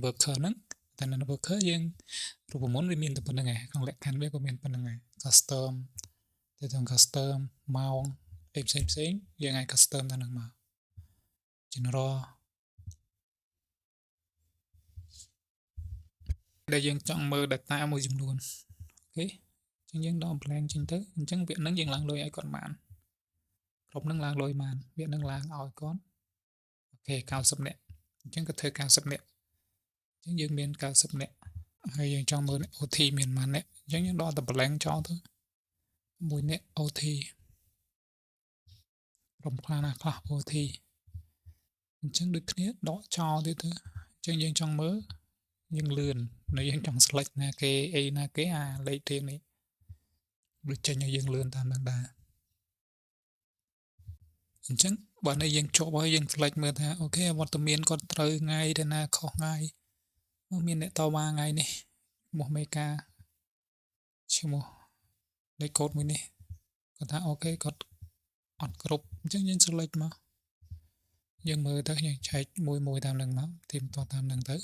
worker ហ្នឹងតែនៅ worker យើងរូបមន្តវាមានតែប៉ុណ្្នឹងឯងក្នុងលក្ខខណ្ឌវាក៏មានប៉ុណ្្នឹងឯង custom ទៅទាំង custom ម៉ោងផ្សេងយើងអាច custom តាមហ្នឹងមក general ដែលយើងចង់មើល data មួយចំនួនអូខេអញ្ចឹងយើងដក blank ចេញទៅអញ្ចឹងវគ្គហ្នឹងយើងឡើងលុយឲ្យគាត់បានក្រុមហ្នឹងឡើងលុយបានវគ្គហ្នឹងឡើងឲ្យគាត់អូខេ90នាក់អញ្ចឹងក៏ធ្វើ90នាក់អញ្ចឹងយើងមាន90នាក់ហើយយើងចង់មើល OT មានប៉ុន្មាននាក់អញ្ចឹងយើងដកតែ blank ចោលទៅមួយនាក់ OT ក្រុមខ្លះណាខ្លះ OT អញ្ចឹងដូចគ្នាដកចោលទៀតទៅអញ្ចឹងយើងចង់មើលយើងលឿននៅយើងចង់ select ណាគេអីណាគេអាលេខរៀងនេះដូចចេញឲ្យយើងលឿនតាមនឹងដែរអញ្ចឹងបើនេះយើងជាប់ហើយយើង select មើលថាអូខេវត្តមានគាត់ត្រូវថ្ងៃទៅណាខុសថ្ងៃមានអ្នកតវ៉ាថ្ងៃនេះឈ្មោះមេកាឈ្មោះលេខកូដមួយនេះគាត់ថាអូខេគាត់អត់គ្រប់អញ្ចឹងយើង select មកយើងមើលទៅយើងចែកមួយតាមនឹងមកទីមតតាមនឹងទៅ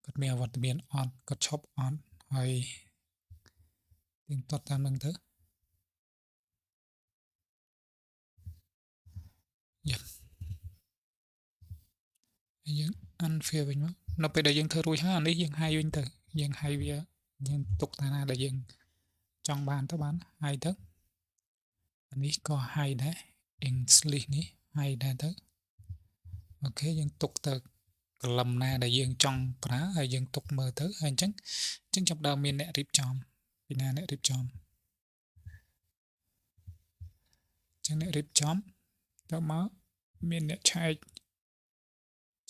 គាត់មានអវត្តមានអត់គាត់ឈប់អត់ហើយទីមតតាមនឹងទៅយើង unfair វិញមកនៅពេលដែលយើងធ្វើរួចហើយអានេះយើងហាយវិញទៅយើងហាយវាយើងទុកតាណាដែលយើងចង់បានទៅបានហាយទៅអានេះក៏ហាយដែរ English នេះហាយដែរទៅអូខេយើងទុកទៅកលឹមណាដែលយើងចង់ប្រើហើយយើងទុកមើលទៅហើយអញ្ចឹងចាប់ដើមមានអ្នករៀបចំពីណាអ្នករៀបចំអញ្ចឹងអ្នករៀបចំទៅមកមានអ្នកឆែក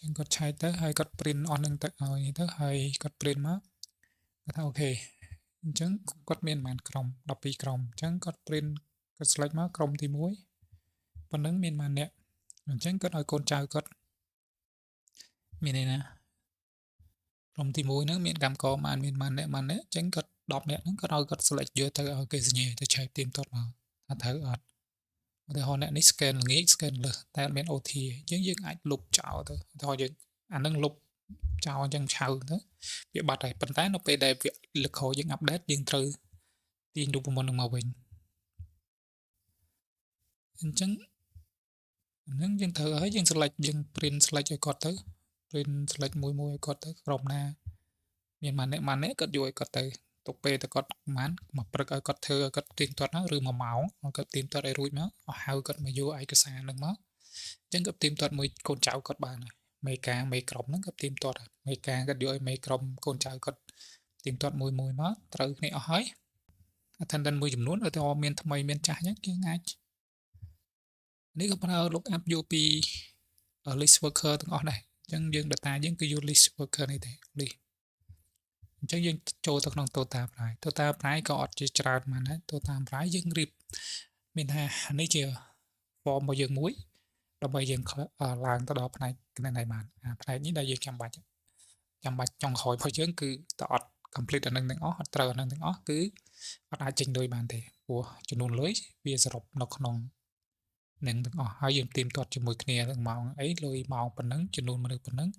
អញ្ចឹងគាត់ឆែកទៅហើយគាត់ print អស់នឹងទៅឲ្យទៅហើយគាត់ print មកគាត់ថាអូខេអញ្ចឹងគាត់មានប្រហែលក្រុម12ក្រុមអញ្ចឹងគាត់ print គាត់ select មកក្រុមទី1ប៉ុណ្ណឹងមានប្រហែលអ្នកអញ្ចឹងគាត់ឲ្យកូនចៅគាត់មានន័យណាក្រុមទី1ហ្នឹងមានកម្មករបានមានប៉ុន្មានអ្នកអញ្ចឹងគាត់10អ្នកហ្នឹងគាត់ឲ្យគាត់ select យកទៅឲ្យគេសញ្ញាទៅឆែកទៀមទាត់មកថាត្រូវអត់ឧទាហរណ៍អ្នកនេះ scan ល្ងាច scan លើសតែអត់មាន OT អញ្ចឹងយើងអាចលុបចោលទៅឧទាហរណ៍យើងអាហ្នឹងលុបចោលអញ្ចឹងឆៅទៅវាបាត់ហើយប៉ុន្តែនៅពេលដែលវាលើកក្រោយយើង update យើងត្រូវទាញរូបមន្តនឹងមកវិញអញ្ចឹងហ្នឹងយើងត្រូវហើយយើង select យើង print select ឲ្យគាត់ទៅ print select មួយឲ្យគាត់ទៅក្រុមណាមានប៉ុន្មានអ្នកគាត់យកឲ្យគាត់ទៅទុកពេលតែគាត់ប្រហែលមកព្រឹកឲ្យគាត់ធ្វើឲ្យគាត់ទៀងទាត់ណាឬ1ម៉ោងឲ្យគាត់ទៀងទាត់ឲ្យរួចមកអស់ហៅគាត់មកយកឯកសារហ្នឹងមកអញ្ចឹងគាត់ទៀងទាត់មួយកូនចៅគាត់បានហើយមេការមេក្រុមហ្នឹងគាត់ទៀងទាត់ហើយមេការគាត់យកឲ្យមេក្រុមកូនចៅគាត់ទៀងទាត់មួយមកត្រូវគ្នាអស់ហើយ attendant មួយចំនួនឧទាហរណ៍មានថ្មីមានចាស់អញ្ចឹងយើងអាចនេះក៏ប្រើ look up យកពី list worker ទាំងអស់ដែរអញ្ចឹងយើង data យើងគឺយក list worker នេះទេ list អញ្ចឹងយើងចូលទៅក្នុង total price total price ក៏អត់ជាច្រើនប៉ុន្មានដែរ total price យើងរៀបមានថានេះជា form របស់យើងមួយដើម្បីយើងឡើងទៅដល់ផ្នែកគណនេយ្យបានផ្នែកនេះដែលយើងចាំបាច់ចុងក្រោយរបស់យើងគឺតើអត់ complete អានឹងទាំងអស់អត់ត្រូវអានឹងទាំងអស់គឺអត់អាចចេញលុយបានទេព្រោះចំនួនលុយវាសរុបនៅក្នុងនឹងទាំងអស់ហើយយើងទៀមទាត់ជាមួយគ្នាម៉ោងអីលុយម៉ោងប៉ុណ្ណឹងចំនួនមនុស្សប៉ុណ្ណឹង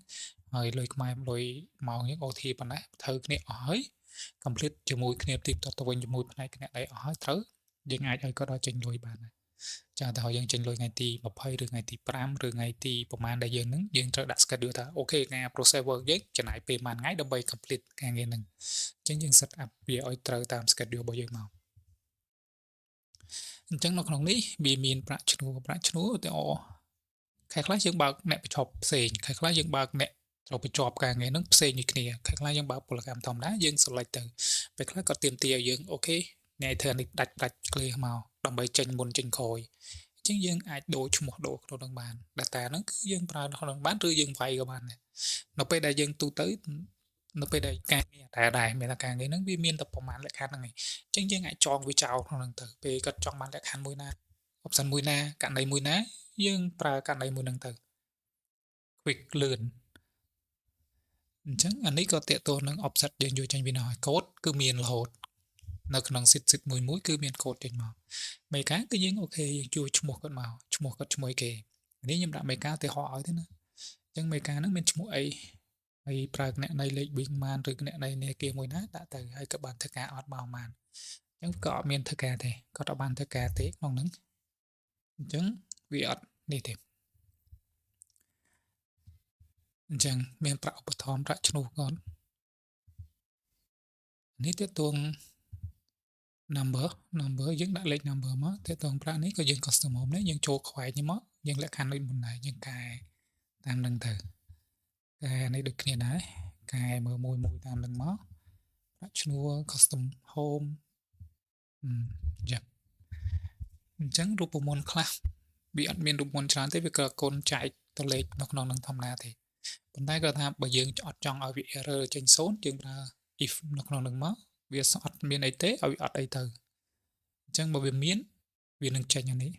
ហើយលុយខ្មែរលុយម៉ោងយើង OT ប៉ុណ្ណេះត្រូវគ្នាអស់ហើយ complete ជាមួយគ្នាទៀមទាត់ទៅវិញជាមួយផ្នែកគ្នាដែលអស់ហើយត្រូវយើងអាចឲ្យគាត់ដល់ចេញលុយបានដែរចាតែហើយយើងចេញលុយថ្ងៃទី20ឬថ្ងៃទី5ឬថ្ងៃទីប្រហែលដែលយើងនឹងយើងត្រូវដាក់ schedule ថាអូខេការ process work យើងចំណាយពេលប៉ុន្មានថ្ងៃដើម្បី complete ការងារហ្នឹងអញ្ចឹងយើង set up វាឲ្យត្រូវតាម schedule របស់យើងមកអញ្ចឹងនៅក្នុងនេះវាមានប្រាក់ឈ្នួលឧទាហរណ៍ខែខ្លះយើងបើកអ្នកបញ្ចប់ផ្សេងខែខ្លះយើងបើកអ្នកត្រូវបញ្ចប់ការងារហ្នឹងផ្សេងនេះគ្នាខែខ្លះយើងបើកពលកម្មធម្មតាយើង select ទៅពេលខ្លះក៏ទាមទារឲ្យយើងអូខេអ្នកធ្វើនេះដាច់គ្លៀសមកដើម្បីចេញមុនចេញក្រោយអញ្ចឹងយើងអាចដូរឈ្មោះដូរក្នុងនឹងបាន data ហ្នឹងគឺយើងប្រើក្នុងនឹងបានឬយើងវាយក៏បានដែរនៅពេលដែលយើងទូទៅនៅពេលដែលការងារតែមានតែការងារហ្នឹងវាមានតែប្រមាណលក្ខខណ្ឌហ្នឹងឯងអញ្ចឹងយើងអាចចងវាចោលក្នុងហ្នឹងទៅពេលគាត់ចង់បានលក្ខខណ្ឌមួយណា option មួយណាករណីមួយណាយើងប្រើករណីមួយហ្នឹងទៅ quick លឿនអញ្ចឹងអានេះក៏តេតទៅនឹង offset យើងយកចេញពីនោះហើយកូដគឺមានរហូតនៅក្នុង sit មួយគឺមានកូដចេញមកមេកាគឺយើងអូខេយើងជួយឈ្មោះគាត់មកឈ្មោះគាត់ឈ្មោះគេនេះខ្ញុំដាក់មេកាឧទាហរណ៍ឲ្យទេណាអញ្ចឹងមេកាហ្នឹងមានឈ្មោះអី ហើយប្រើគណនីលេខវិញបានឬគណនីនេះគេមួយណាដាក់ទៅហើយក៏បានធ្វើការអត់មកបានអញ្ចឹងក៏អត់មានធ្វើការទេគាត់អត់បានធ្វើការទេក្នុងហ្នឹងអញ្ចឹងវាអត់នេះទេអញ្ចឹងមានប្រាក់ឧបត្ថម្ភប្រាក់ឈ្នួលគាត់នេះទាក់ទង number យើងដាក់លេខ number មកទាក់ទងប្រាក់នេះក៏យើង custom home នេះយើងចូលខ្វែងនេះមកយើងលក្ខខណ្ឌដូចមុនដែរយើងកែតាមនឹងទៅកែនេះដូចគ្នាដែរកែមើលមួយតាមនឹងមកប្រាក់ឈ្នួល custom home អញ្ចឹងរូបមន្តខ្លះវាអត់មានរូបមន្តច្រើនទេវាក៏កូនចែកទៅលេខនៅក្នុងនឹងធម្មតាទេប៉ុន្តែគាត់ថាបើយើងអត់ចង់ឲ្យវា error ចេញ0យើងប្រើ if នៅក្នុងនឹងមកវាអត់មានអីទេឲ្យវាអត់អីទៅអញ្ចឹងបើវាមានវានឹងចេញអានេះ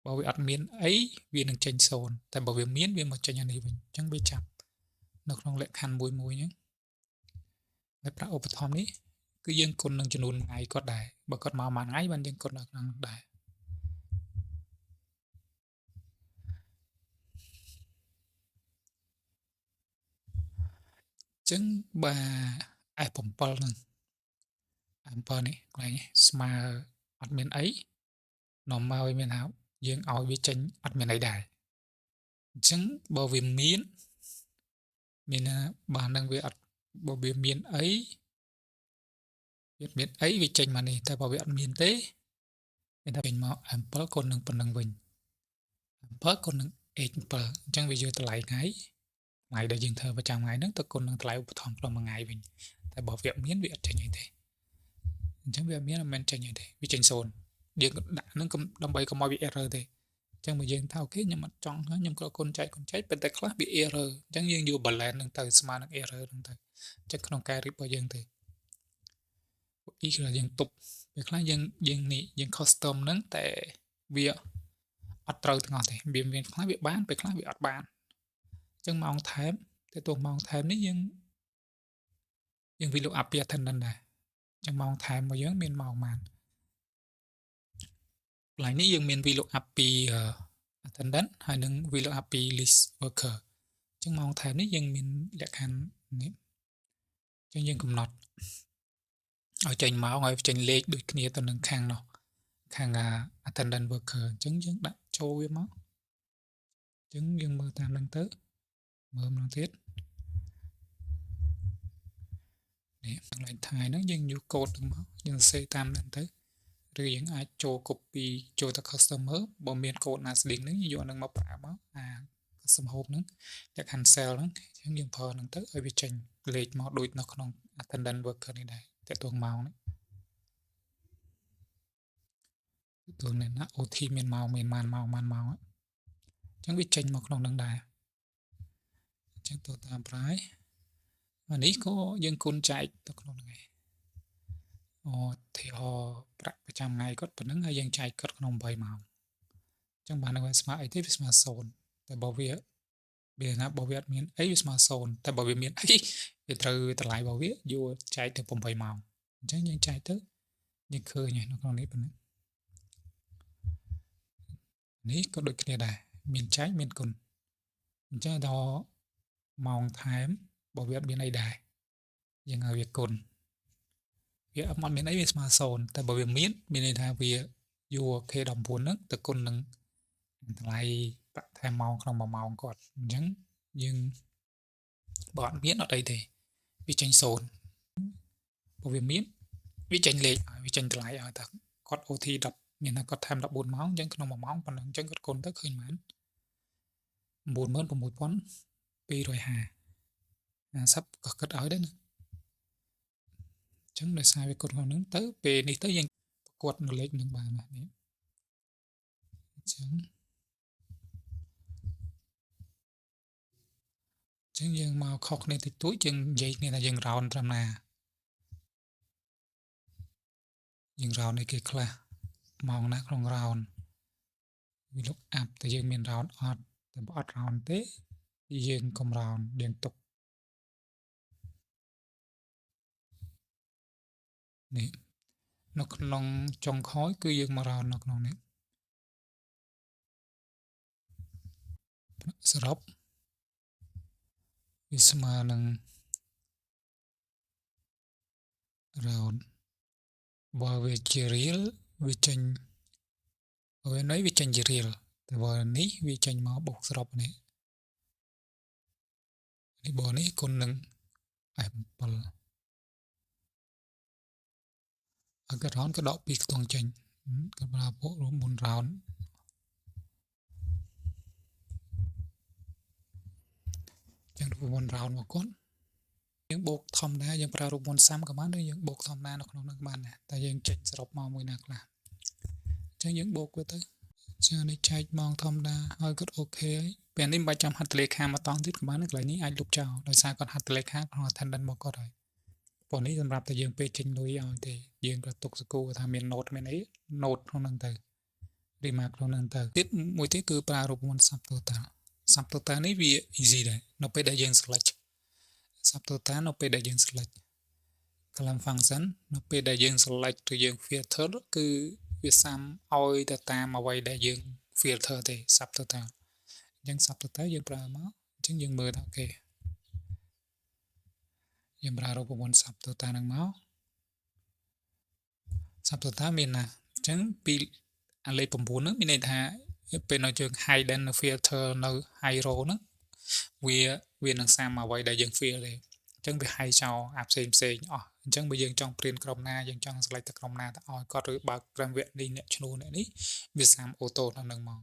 បើវាអត់មានអីវានឹងចេញ0តែបើវាមានវាមកចេញអានេះវិញអញ្ចឹងវាចាប់នៅក្នុងលក្ខខណ្ឌមួយហ្នឹងហើយប្រាក់ឧបត្ថម្ភនេះគឺយើងគុណនឹងចំនួនថ្ងៃគាត់ដែរបើគាត់មកមួយថ្ងៃបានយើងគុណនៅក្នុងដែរចឹងបើ F7 ហ្នឹង F7 នេះកន្លែងស្មើអត់មានអីនាំមកឲ្យមានហៅយើងឲ្យវាចេញអត់មានអីដែរអញ្ចឹងបើវាមានបាននឹងវាអត់បើវាមានអីវាចេញមកនេះតែបើវាអត់មានទេមានតែចេញមក M7 គុណនឹងប៉ុណ្្នឹងវិញ M7 គុណនឹង H7 អញ្ចឹងវាយកតម្លៃថ្ងៃដែលយើងធ្វើប្រចាំថ្ងៃហ្នឹងទៅគុណនឹងតម្លៃឧបត្ថម្ភក្នុងមួយថ្ងៃវិញតែបើវាមានវាអត់ចេញអីទេអញ្ចឹងវាមានមិនចេញអីទេវាចេញ0យើងដាក់ហ្នឹងដើម្បីកុំឲ្យវា error ទេអញ្ចឹងបើយើងថាអូខេខ្ញុំអត់ចង់ខ្ញុំក៏គុណចែកប៉ុន្តែខ្លះវា error អញ្ចឹងយើងយក balance ហ្នឹងទៅស្មើនឹង error ហ្នឹងទៅអញ្ចឹងក្នុងការរៀបរបស់យើងទេអ៊ីគឺយើងទប់ពេលខ្លះយើង custom ហ្នឹងតែវាអត់ត្រូវទាំងអស់ទេវាមានខ្លះវាបានពេលខ្លះវាអត់បានអញ្ចឹងម៉ោងថែមតែទោះម៉ោងថែមនេះយើង value up ពី attendance ដែរអញ្ចឹងម៉ោងថែមរបស់យើងមានម៉ោងប៉ុន្មានកន្លែងនេះយើងមាន value up ពី attendance ហើយនឹង value up ពី list worker អញ្ចឹងម៉ោងថែមនេះយើងមានលក្ខខណ្ឌនេះអញ្ចឹងយើងកំណត់ឲ្យចេញម៉ោងឲ្យចេញលេខដូចគ្នាទៅនឹងខាងនោះខាង attendance worker អញ្ចឹងយើងដាក់ចូលវាមកអញ្ចឹងយើងមើលតាមនឹងទៅមើលម្ដងទៀតនេះកន្លែងថ្ងៃហ្នឹងយើងយកកូដហ្នឹងមកយើងសេតាមហ្នឹងទៅឬយើងអាចចូល copy ចូលទៅ customer បើមានកូដណាស្តៀងហ្នឹងយកហ្នឹងមកប្រើមកcustom home ហ្នឹងលក្ខខណ្ឌ cell ហ្នឹងអញ្ចឹងយើងប្រើហ្នឹងទៅឲ្យវាចេញលេខមកដូចនៅក្នុង attendance worker នេះដែរតើតួម៉ោងនេះតួនេះណា OT មានម៉ោងមានម៉ានម៉ោងអញ្ចឹងវាចេញមកក្នុងហ្នឹងដែរអញ្ចឹងទៅតាម price អានេះក៏យើងគុណចែកទៅក្នុងហ្នឹងឯងទីប្រាក់ប្រចាំថ្ងៃគាត់ប៉ុណ្្នឹងហើយយើងចែកគាត់ក្នុង8ម៉ោងអញ្ចឹងបានវាស្មើអីទេវាស្មើ0តែបើវាណាបើវាអត់មានអីវាស្មើ0តែបើវាមានអីវាត្រូវតម្លៃរបស់វាយកចែកទៅ8ម៉ោងអញ្ចឹងយើងចែកទៅយើងឃើញនៅក្នុងនេះប៉ុណ្ណឹងនេះក៏ដូចគ្នាដែរមានចែកមានគុណអញ្ចឹងដល់ម៉ោងថែមបើវាអត់មានអីដែរយើងឲ្យវាគុណវាអត់មានអីវាស្មើ0តែបើវាមានន័យថាវាយក K19 ហ្នឹងទៅគុណនឹងតម្លៃប្រាក់ថែមម៉ោងក្នុង1ម៉ោងគាត់អញ្ចឹងយើងបើអត់មានអត់អីទេវាចេញ0បើវាមានវាចេញលេខវាចេញតម្លៃឲ្យតែគាត់ OT 10មានថាគាត់ថែម14ម៉ោងអញ្ចឹងក្នុង1ម៉ោងប៉ុណ្ណឹងអញ្ចឹងគាត់គុណទៅឃើញប៉ុន្មាន 96,250 ក៏គិតឲ្យដែរណាអញ្ចឹងដោយសារវាគុណក្នុងហ្នឹងទៅពេលនេះទៅយើងប្រកួតនៅលេខនឹងបានណានេះអញ្ចឹងយើងមកខុសគ្នាតិចតួចយើងនិយាយគ្នាថាយើងរោនត្រឹមណាយើងរោនឲ្យគេខ្លះម៉ោងណាក្នុងរោនវា look up តែយើងមានរោនអត់តែបើអត់រោនទេយើងកុំរោនយើងទុកនេះនៅក្នុងចុងក្រោយគឺយើងមករោននៅក្នុងនេះសរុប វាស្មើនឹង round បើវាជា real វាចេញបើនេះវាចេញជា real តែបើនេះវាចេញមកបូកសរុបនេះបើនេះគុណនឹង f7 អក round ក៏ដក2ខ្ទង់ចេញក៏ប្រើបូករួម4 round ចឹងរូបមន្ត round មកគាត់យើងបូកធម្មតាយើងប្រើរូបមន្តសាំក៏បានឬយើងបូកធម្មតានៅក្នុងនោះក៏បានដែរតែយើងចេញសរុបមកមួយណាខ្លះចឹងយើងបូកវាទៅចឹងនេះចែកម៉ោងធម្មតាហើយគាត់អូខេហើយពេលនេះមិនបាច់ចាំហត្ថលេខាមកតង់ទៀតក៏បានកន្លែងនេះអាចលុបចោលដោយសារគាត់ហត្ថលេខាក្នុង attendance របស់គាត់ហើយប៉ុន្តែនេះសម្រាប់តែយើងពេលចេញលុយឲ្យទេយើងក៏ទុកសកូថាមាន note មានអី note ក្នុងហ្នឹងទៅ remark ក្នុងហ្នឹងទៅទៀតមួយទៀតគឺប្រើរូបមន្ត subtotal subtotal នេះវា easy ដែរនៅពេលដែលយើង select subtotal នៅពេលដែលយើង select column function នៅពេលដែលយើង select ឬយើង filter គឺវាសាំឲ្យទៅតាមអ្វីដែលយើង filter ទេ subtotal អញ្ចឹង subtotal យើងប្រើមកអញ្ចឹងយើងមើលថាអូខេយើងប្រើរូបមន្ត subtotal ហ្នឹងមក subtotal មានណាអញ្ចឹងពីអាលេខ9ហ្នឹងមានន័យថាពេលនៅយើង hide នៅ filter នៅ high row ហ្នឹងវានឹងសាមអ្វីដែលយើង fill ទេអញ្ចឹងវា hide ចោលអាផ្សេងអស់អញ្ចឹងបើយើងចង់ print ក្រុមណាយើងចង់ select ទៅក្រុមណាទៅឲ្យគាត់ឬបើកប្រឹងវគ្គនេះអ្នកឈ្មោះអ្នកនេះវាសាមអូតូក្នុងហ្នឹងមក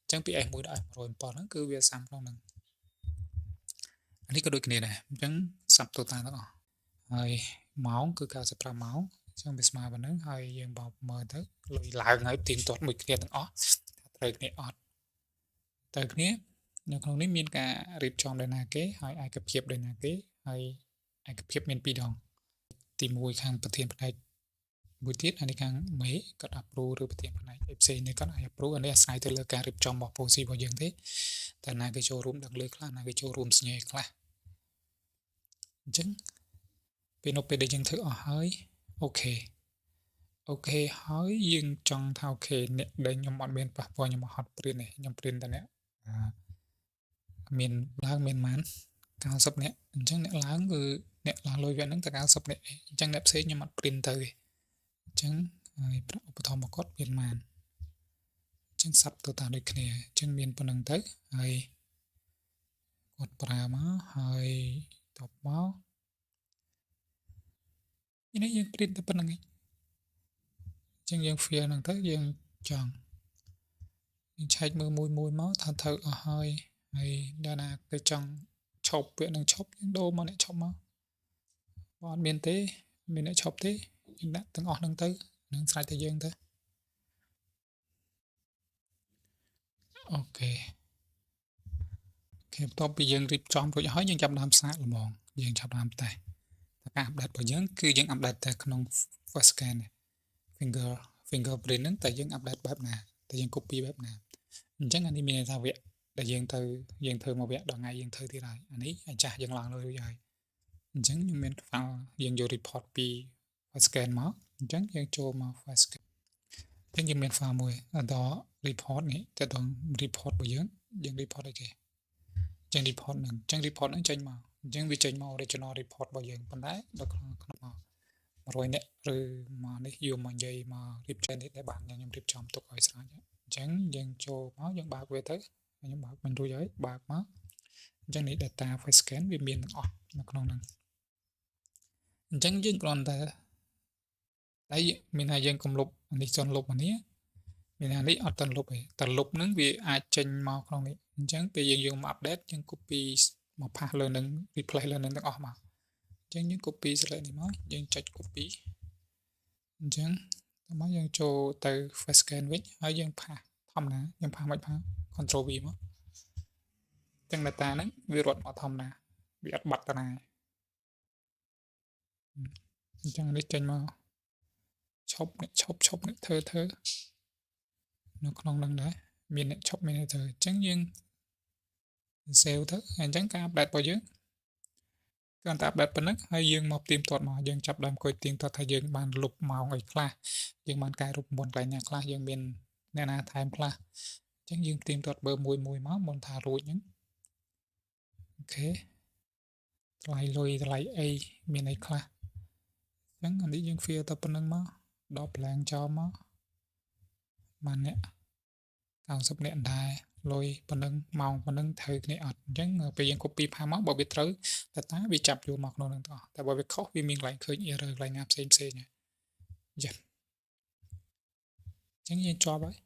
អញ្ចឹងពី S1 ដល់ S107 ហ្នឹងគឺវាសាមក្នុងហ្នឹងអានេះក៏ដូចគ្នាដែរអញ្ចឹង subtotal ទាំងអស់ហើយម៉ោងគឺ95ម៉ោងអញ្ចឹងវាស្មើប៉ុណ្ណឹងហើយយើងបោកមើលទៅលុយឡើងហើយទៀងទាត់មួយគ្នាទាំងអស់ថាត្រូវគ្នាអត់ត្រូវគ្នានៅក្នុងនេះមានការរៀបចំដោយណាគេហើយឯកភាពដោយណាគេហើយឯកភាពមាន2ដងទី1ខាងប្រធានផ្នែកមួយទៀតហើយនេះខាងមេគាត់ approve ឬប្រធានផ្នែកផ្សេងនេះគាត់អាច approve អានេះអាស្រ័យទៅលើការរៀបចំរបស់ policy របស់យើងទេតែណាគេចូលរួមដឹងលើខ្លះណាគេចូលរួមសញ្ញាខ្លះអញ្ចឹងពេលដែលយើងធ្វើអស់ហើយអូខេហើយយើងចង់ថាអូខេអ្នកដែលខ្ញុំអត់មានប៉ះពាល់ខ្ញុំអត់ព្រៀនទេខ្ញុំព្រៀនតែអ្នកមានឡើងមានប៉ុន្មាន90នាក់អញ្ចឹងអ្នកឡើងគឺអ្នកឡើងលុយវាហ្នឹងតែ90នាក់អញ្ចឹងអ្នកផ្សេងខ្ញុំអត់ព្រៀនទៅទេអញ្ចឹងហើយប្រាក់ឧបត្ថម្ភរបស់គាត់មានប៉ុន្មានអញ្ចឹងសាប់ទៅតាមដូចគ្នាអញ្ចឹងមានប៉ុណ្្នឹងទៅហើយគាត់ប្រើមកហើយតបមកនេះយើងព្រៀនតែប៉ុណ្្នឹងឯងអញ្ចឹងយើង fill ហ្នឹងទៅយើងចង់យើងឆែកមើលមួយមកថាត្រូវអស់ហើយដល់ណាគេចង់ឈប់វានឹងឈប់យើងដូរមកអ្នកឈប់មកបើអត់មានទេមានអ្នកឈប់ទេយើងដាក់ទាំងអស់ហ្នឹងទៅនឹងស្រេចតែយើងទៅអូខេបន្ទាប់ពីយើងរៀបចំរួចហើយយើងចាប់ដើមសាកល្មងយើងចាប់ដើមតែការអាប់ដេតរបស់យើងគឺយើងអាប់ដេតតែក្នុង first scan fingerprint ហ្នឹងតែយើងអាប់ដេតបែបណាតែយើង copy បែបណាអញ្ចឹងអានេះមានន័យថាវគ្គដែលយើងធ្វើមកវគ្គដល់ថ្ងៃយើងធ្វើទៀតហើយអានេះអាចាស់យើងឡើងលុយរួចហើយអញ្ចឹងខ្ញុំមាន file យើងយក report ពី first scan មកអញ្ចឹងយើងចូលមក first scan អញ្ចឹងយើងមាន file មួយដល់ report នេះទៅដល់ report របស់យើង report អីគេអញ្ចឹង report ហ្នឹងអញ្ចឹង report ហ្នឹងចេញមកអញ្ចឹងវាចេញមក original report របស់យើងប៉ុន្តែនៅក្នុងមក100នាក់ឬមកនេះយកមកនិយាយមករៀបចំនេះដែលបានខ្ញុំរៀបចំទុកឲ្យស្រេចអញ្ចឹងយើងចូលមកយើងបើកវាទៅខ្ញុំបើកមិនរួចហើយបើកមកអញ្ចឹងនេះ data face scan វាមានទាំងអស់នៅក្នុងហ្នឹងអញ្ចឹងយើងគ្រាន់តែមានថាយើងកុំលុបអានេះចង់លុបអានេះមានអានេះអត់តលុបទេតែលុបហ្នឹងវាអាចចេញមកក្នុងនេះអញ្ចឹងពេលយើងយកមក update យើង copy មក pass លើនឹង replace លើនឹងទាំងអស់មកអញ្ចឹងយើង copy select នេះមកយើងចុច copy អញ្ចឹងមកយើងចូលទៅ face scan វិញហើយយើង pass ធម្មតាយើង pass មិន pass control V មកទាំង data ហ្នឹងវារត់មកធម្មតាវាអត់បាត់តាណាអញ្ចឹងនេះចេញមកឈប់អ្នកធ្វើនៅក្នុងហ្នឹងដែរមានអ្នកឈប់មានអ្នកធ្វើអញ្ចឹងយើង save ទៅអញ្ចឹងការ update របស់យើងគ្រាន់តែ update ប៉ុណ្ណឹងហើយយើងមកទៀងទាត់មកយើងចាប់ដើមអង្គុយទៀងទាត់ថាយើងបានលុបម៉ោងអីខ្លះយើងបានកែរូបមន្តកន្លែងណាខ្លះយើងមានអ្នកណាថែមខ្លះអញ្ចឹងយើងទៀងទាត់បើមួយមកមុនថារួចហ្នឹងអូខេ ថ្លៃលុយថ្លៃអីមានអីខ្លះអញ្ចឹងអានេះយើង fear តែប៉ុណ្្នឹងមកដក blank ចោលមកបានអ្នក90នាក់ដែរលុយប៉ុណ្្នឹងម៉ោងប៉ុណ្្នឹងត្រូវគ្នាអត់អញ្ចឹងពេលយើង copy ផាមកបើវាត្រូវតែវាចាប់យកមកក្នុងហ្នឹងទាំងអស់តែបើវាខុសវាមានកន្លែងឃើញ error កន្លែងណាផ្សេងៗចឹងយើងជាប់ហើយ